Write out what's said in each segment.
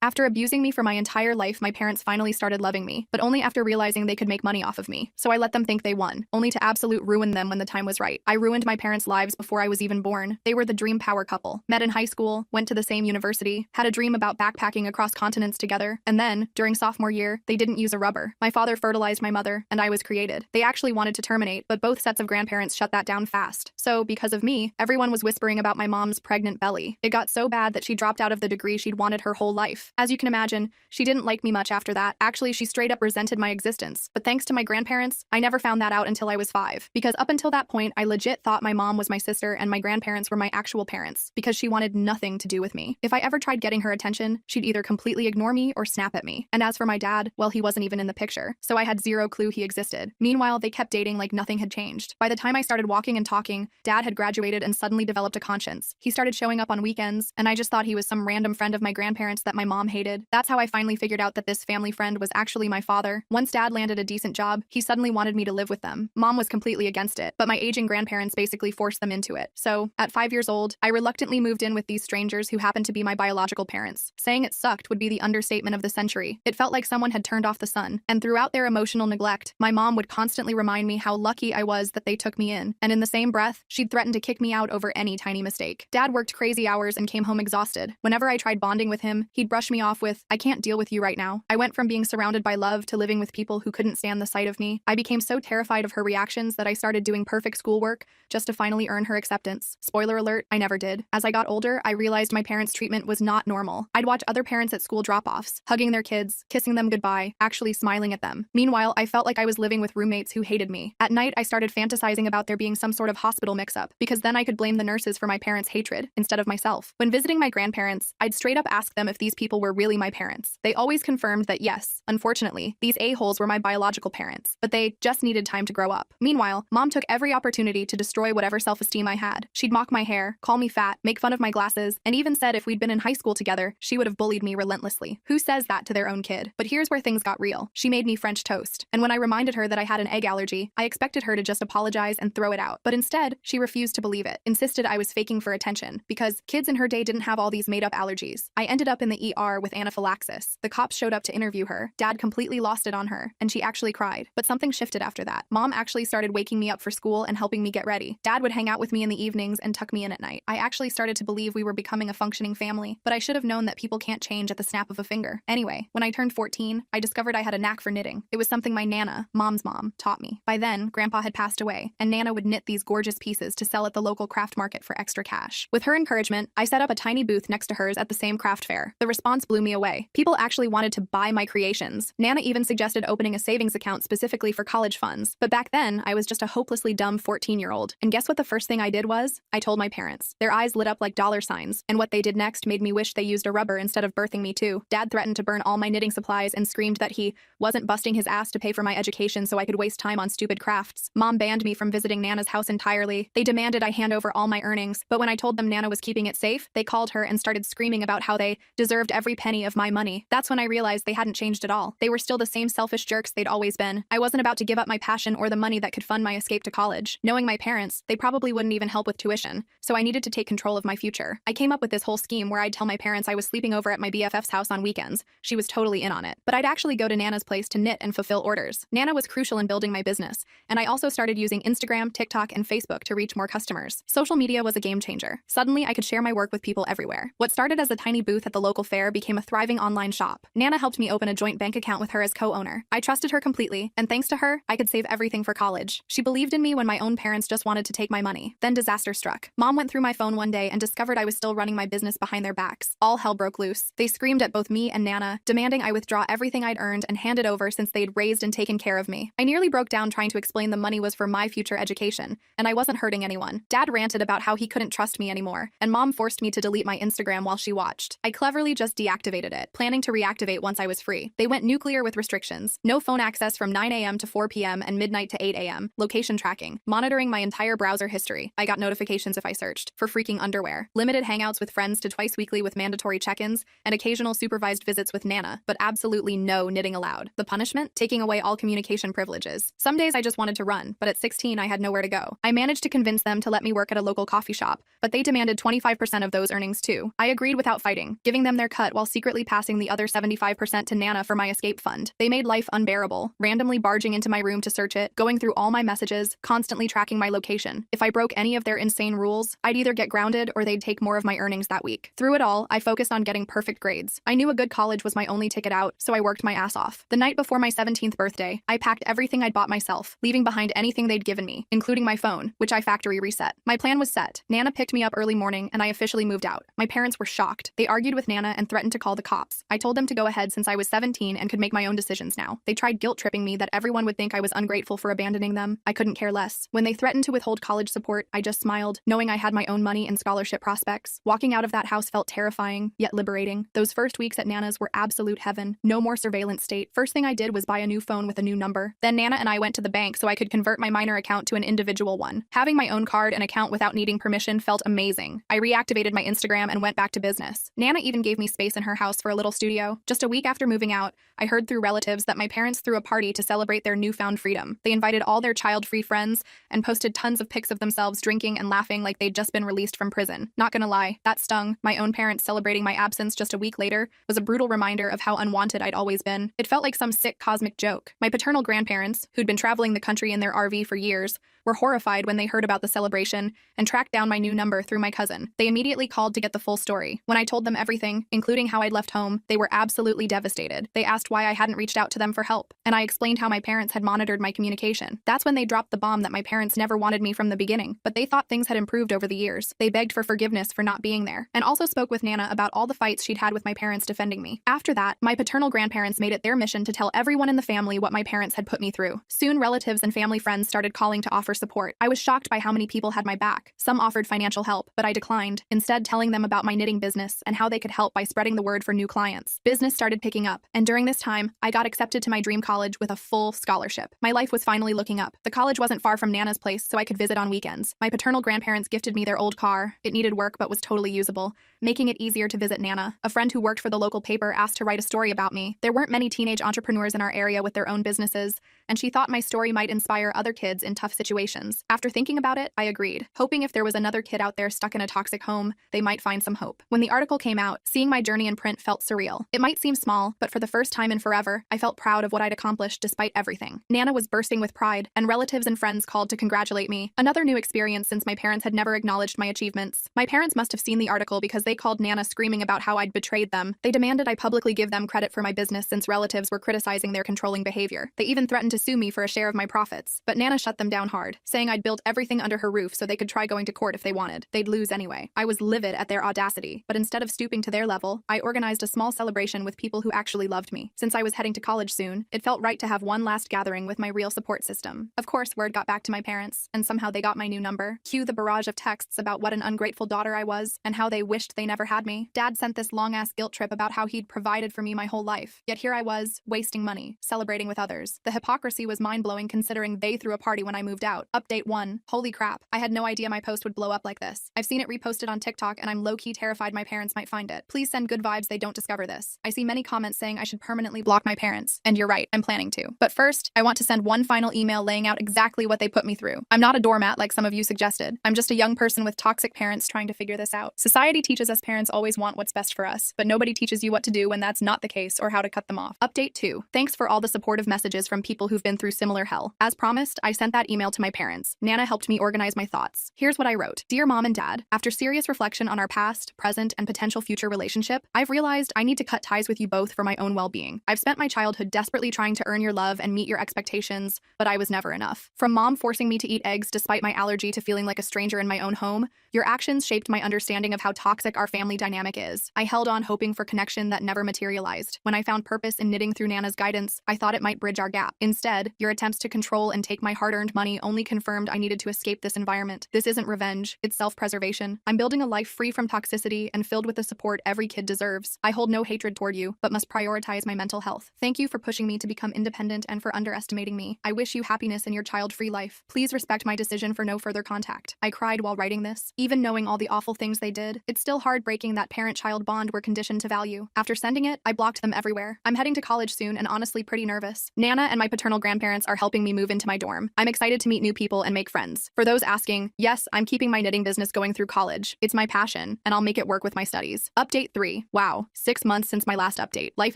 After abusing me for my entire life, my parents finally started loving me, but only after realizing they could make money off of me. So I let them think they won, only to absolute ruin them when the time was right. I ruined my parents' lives before I was even born. They were the dream power couple. Met in high school, went to the same university, had a dream about backpacking across continents together, and then, during sophomore year, they didn't use a rubber. My father fertilized my mother, and I was created. They actually wanted to terminate, but both sets of grandparents shut that down fast. So, because of me, everyone was whispering about my mom's pregnant belly. It got so bad that she dropped out of the degree she'd wanted her whole life. As you can imagine, she didn't like me much after that. Actually, she straight up resented my existence. But thanks to my grandparents, I never found that out until I was 5. Because up until that point, I legit thought my mom was my sister and my grandparents were my actual parents, because she wanted nothing to do with me. If I ever tried getting her attention, she'd either completely ignore me or snap at me. And as for my dad, well, he wasn't even in the picture, so I had zero clue he existed. Meanwhile, they kept dating like nothing had changed. By the time I started walking and talking, Dad had graduated and suddenly developed a conscience. He started showing up on weekends, and I just thought he was some random friend of my grandparents that my mom hated. That's how I finally figured out that this family friend was actually my father. Once Dad landed a decent job, he suddenly wanted me to live with them. Mom was completely against it, but my aging grandparents basically forced them into it. So, at 5 years old, I reluctantly moved in with these strangers who happened to be my biological parents. Saying it sucked would be the understatement of the century. It felt like someone had turned off the sun, and throughout their emotional neglect, my mom would constantly remind me how lucky I was that they took me in, and in the same breath, she'd threaten to kick me out over any tiny mistake. Dad worked crazy hours and came home exhausted. Whenever I tried bonding with him, he'd brush me off with, "I can't deal with you right now." I went from being surrounded by love to living with people who couldn't stand the sight of me. I became so terrified of her reactions that I started doing perfect schoolwork just to finally earn her acceptance. Spoiler alert, I never did. As I got older, I realized my parents' treatment was not normal. I'd watch other parents at school drop-offs, hugging their kids, kissing them goodbye, actually smiling at them. Meanwhile, I felt like I was living with roommates who hated me. At night, I started fantasizing about there being some sort of hospital mix-up, because then I could blame the nurses for my parents' hatred, instead of myself. When visiting my grandparents, I'd straight up ask them if these people were really my parents. They always confirmed that yes, unfortunately, these a-holes were my biological parents, but they just needed time to grow up. Meanwhile, Mom took every opportunity to destroy whatever self-esteem I had. She'd mock my hair, call me fat, make fun of my glasses, and even said if we'd been in high school together, she would have bullied me relentlessly. Who says that to their own kid? But here's where things got real. She made me French toast, and when I reminded her that I had an egg allergy, I expected her to just apologize and throw it out. But instead, she refused to believe it, insisted I was faking for attention, because kids in her day didn't have all these made-up allergies. I ended up in the ER with anaphylaxis. The cops showed up to interview her. Dad completely lost it on her, and she actually cried. But something shifted after that. Mom actually started waking me up for school and helping me get ready. Dad would hang out with me in the evenings and tuck me in at night. I actually started to believe we were becoming a functioning family, but I should have known that people can't change at the snap of a finger. Anyway, when I turned 14, I discovered I had a knack for knitting. It was something my Nana, Mom's mom, taught me. By then, Grandpa had passed away, and Nana would knit these gorgeous pieces to sell at the local craft market for extra cash. With her encouragement, I set up a tiny booth next to hers at the same craft fair. The response blew me away. People actually wanted to buy my creations. Nana even suggested opening a savings account specifically for college funds. But back then, I was just a hopelessly dumb 14-year-old. And guess what the first thing I did was? I told my parents. Their eyes lit up like dollar signs, and what they did next made me wish they used a rubber instead of birthing me too. Dad threatened to burn all my knitting supplies and screamed that he wasn't busting his ass to pay for my education so I could waste time on stupid crafts. Mom banned me from visiting Nana's house entirely. They demanded I hand over all my earnings, but when I told them Nana was keeping it safe, they called her and started screaming about how they deserved every penny of my money. That's when I realized they hadn't changed at all. They were still the same selfish jerks they'd always been. I wasn't about to give up my passion or the money that could fund my escape to college. Knowing my parents, they probably wouldn't even help with tuition, so I needed to take control of my future. I came up with this whole scheme where I'd tell my parents I was sleeping over at my BFF's house on weekends. She was totally in on it. But I'd actually go to Nana's place to knit and fulfill orders. Nana was crucial in building my business, and I also started using Instagram, TikTok, and Facebook to reach more customers. Social media was a game changer. Suddenly, I could share my work with people everywhere. What started as a tiny booth at the local fair became a thriving online shop. Nana helped me open a joint bank account with her as co-owner. I trusted her completely, and thanks to her, I could save everything for college. She believed in me when my own parents just wanted to take my money. Then disaster struck. Mom went through my phone one day and discovered I was still running my business behind their backs. All hell broke loose. They screamed at both me and Nana, demanding I withdraw everything I'd earned and hand it over since they'd raised and taken care of me. I nearly broke down trying to explain the money was for my future education, and I wasn't hurting anyone. Dad ranted about how he couldn't trust me anymore, and Mom forced me to delete my Instagram while she watched. I cleverly just deactivated it, planning to reactivate once I was free. They went nuclear with restrictions. No phone access from 9 a.m. to 4 p.m. and midnight to 8 a.m. Location tracking. Monitoring my entire browser history. I got notifications if I searched. For freaking underwear. Limited hangouts with friends to twice weekly with mandatory check-ins, and occasional supervised visits with Nana, but absolutely no knitting allowed. The punishment? Taking away all communication privileges. Some days I just wanted to run, but at 16 I had nowhere to go. I managed to convince them to let me work at a local coffee shop, but they demanded 25% of those earnings too. I agreed without fighting, giving them their cut cut while secretly passing the other 75% to Nana for my escape fund. They made life unbearable, randomly barging into my room to search it, going through all my messages, constantly tracking my location. If I broke any of their insane rules, I'd either get grounded or they'd take more of my earnings that week. Through it all, I focused on getting perfect grades. I knew a good college was my only ticket out, so I worked my ass off. The night before my 17th birthday, I packed everything I'd bought myself, leaving behind anything they'd given me, including my phone, which I factory reset. My plan was set. Nana picked me up early morning, and I officially moved out. My parents were shocked. They argued with Nana and threatened to call the cops. I told them to go ahead since I was 17 and could make my own decisions now. They tried guilt-tripping me that everyone would think I was ungrateful for abandoning them. I couldn't care less. When they threatened to withhold college support, I just smiled, knowing I had my own money and scholarship prospects. Walking out of that house felt terrifying, yet liberating. Those first weeks at Nana's were absolute heaven. No more surveillance state. First thing I did was buy a new phone with a new number. Then Nana and I went to the bank so I could convert my minor account to an individual one. Having my own card and account without needing permission felt amazing. I reactivated my Instagram and went back to business. Nana even gave me space in her house for a little studio. Just a week after moving out, I heard through relatives that my parents threw a party to celebrate their newfound freedom. They invited all their child-free friends and posted tons of pics of themselves drinking and laughing like they'd just been released from prison. Not gonna lie, that stung. My own parents celebrating my absence just a week later was a brutal reminder of how unwanted I'd always been. It felt like some sick cosmic joke. My paternal grandparents, who'd been traveling the country in their RV for years, were horrified when they heard about the celebration and tracked down my new number through my cousin. They immediately called to get the full story. When I told them everything, including how I'd left home, they were absolutely devastated. They asked why I hadn't reached out to them for help, and I explained how my parents had monitored my communication. That's when they dropped the bomb that my parents never wanted me from the beginning, but they thought things had improved over the years. They begged for forgiveness for not being there, and also spoke with Nana about all the fights she'd had with my parents defending me. After that, my paternal grandparents made it their mission to tell everyone in the family what my parents had put me through. Soon, relatives and family friends started calling to offer support. I was shocked by how many people had my back. Some offered financial help, but I declined, instead telling them about my knitting business and how they could help by spreading the word for new clients. Business started picking up, and during this time, I got accepted to my dream college with a full scholarship. My life was finally looking up. The college wasn't far from Nana's place, so I could visit on weekends. My paternal grandparents gifted me their old car. It needed work but was totally usable, making it easier to visit Nana. A friend who worked for the local paper asked to write a story about me. There weren't many teenage entrepreneurs in our area with their own businesses, and she thought my story might inspire other kids in tough situations. After thinking about it, I agreed, hoping if there was another kid out there stuck in a toxic home, they might find some hope. When the article came out, seeing my journey in print felt surreal. It might seem small, but for the first time in forever, I felt proud of what I'd accomplished despite everything. Nana was bursting with pride, and relatives and friends called to congratulate me. Another new experience since my parents had never acknowledged my achievements. My parents must have seen the article because they called Nana screaming about how I'd betrayed them. They demanded I publicly give them credit for my business since relatives were criticizing their controlling behavior. They even threatened to sue me for a share of my profits. But Nana shut them down hard, saying I'd built everything under her roof so they could try going to court if they wanted. They'd lose anyway. I was livid at their audacity, but instead of stooping to their level, I organized a small celebration with people who actually loved me. Since I was heading to college soon, it felt right to have one last gathering with my real support system. Of course, word got back to my parents, and somehow they got my new number. Cue the barrage of texts about what an ungrateful daughter I was, and how they wished they never had me. Dad sent this long-ass guilt trip about how he'd provided for me my whole life. Yet here I was, wasting money, celebrating with others. The hypocrisy was mind-blowing considering they threw a party when I moved out. Update 1. Holy crap. I had no idea my post would blow up like this. I've seen it reposted on TikTok and I'm low-key terrified my parents might find it. Please send good vibes they don't discover this. I see many comments saying I should permanently block my parents. And you're right, I'm planning to. But first, I want to send one final email laying out exactly what they put me through. I'm not a doormat like some of you suggested. I'm just a young person with toxic parents trying to figure this out. Society teaches us parents always want what's best for us, but nobody teaches you what to do when that's not the case or how to cut them off. Update 2. Thanks for all the supportive messages from people who've been through similar hell. As promised, I sent that email to my parents. Nana helped me organize my thoughts. Here's what I wrote. Dear Mom and Dad, after serious reflection on our past, present, and potential future relationship, I've realized I need to cut ties with you both for my own well-being. I've spent my childhood desperately trying to earn your love and meet your expectations, but I was never enough. From Mom forcing me to eat eggs despite my allergy to feeling like a stranger in my own home, your actions shaped my understanding of how toxic our family dynamic is. I held on hoping for connection that never materialized. When I found purpose in knitting through Nana's guidance, I thought it might bridge our gap. Instead, your attempts to control and take my hard-earned money only confirmed I needed to escape this environment. This isn't revenge, it's self-preservation. I'm building a life free from toxicity and filled with the support every kid deserves. I hold no hatred toward you, but must prioritize my mental health. Thank you for pushing me to become independent and for underestimating me. I wish you happiness in your child-free life. Please respect my decision for no further contact. I cried while writing this. Even knowing all the awful things they did, it's still heartbreaking that parent-child bond we're conditioned to value. After sending it, I blocked them everywhere. I'm heading to college soon and honestly pretty nervous. Nana and my paternal maternal grandparents are helping me move into my dorm. I'm excited to meet new people and make friends. For those asking, yes, I'm keeping my knitting business going through college. It's my passion, and I'll make it work with my studies. Update 3. Wow, 6 months since my last update. Life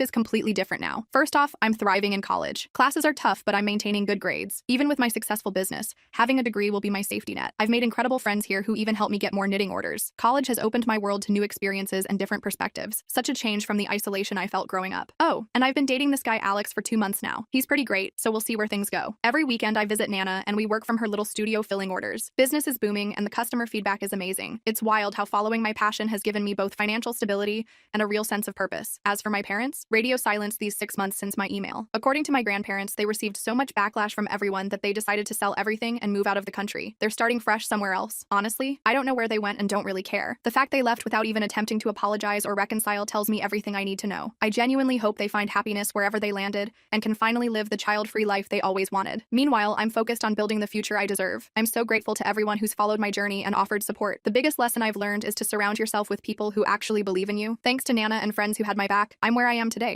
is completely different now. First off, I'm thriving in college. Classes are tough, but I'm maintaining good grades. Even with my successful business, having a degree will be my safety net. I've made incredible friends here who even help me get more knitting orders. College has opened my world to new experiences and different perspectives. Such a change from the isolation I felt growing up. Oh, and I've been dating this guy Alex for 2 months now. He's pretty great, so we'll see where things go. Every weekend I visit Nana and we work from her little studio filling orders. Business is booming and the customer feedback is amazing. It's wild how following my passion has given me both financial stability and a real sense of purpose. As for my parents, radio silence these 6 months since my email. According to my grandparents, they received so much backlash from everyone that they decided to sell everything and move out of the country. They're starting fresh somewhere else. Honestly, I don't know where they went and don't really care. The fact they left without even attempting to apologize or reconcile tells me everything I need to know. I genuinely hope they find happiness wherever they landed and can finally live the child-free life they always wanted. Meanwhile, I'm focused on building the future I deserve. I'm so grateful to everyone who's followed my journey and offered support. The biggest lesson I've learned is to surround yourself with people who actually believe in you. Thanks to Nana and friends who had my back, I'm where I am today.